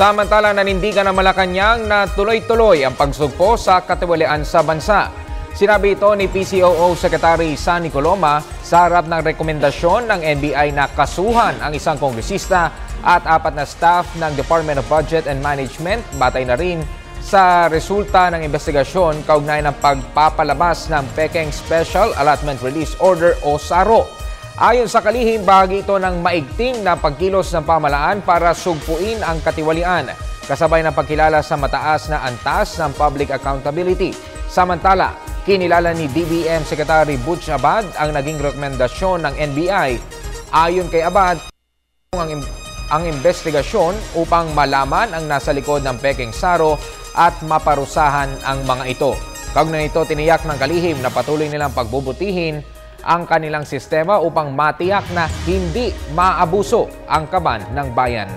Samantala, nanindigan ng Malacanang na tuloy-tuloy ang pagsugpo sa katiwalian sa bansa. Sinabi ito ni PCOO Secretary Sunny Coloma sa harap ng rekomendasyon ng NBI na kasuhan ang isang kongresista at 4 na staff ng Department of Budget and Management, batay na rin sa resulta ng investigasyon kaugnay ng pagpapalabas ng Pekeng Special Allotment Release Order o SARO. Ayon sa kalihim, bahagi ito ng maigting na pagkilos ng pamahalaan para sugpuin ang katiwalian, kasabay ng pagkilala sa mataas na antas ng public accountability. Samantala, kinilala ni DBM Secretary Butch Abad ang naging rekomendasyon ng NBI. Ayon kay Abad, ang investigasyon upang malaman ang nasa likod ng Pekeng SARO at maparusahan ang mga ito. Kaugnay nito, tiniyak ng kalihim na patuloy nilang pagbubutihin ang kanilang sistema upang matiyak na hindi maabuso ang kaban ng bayan.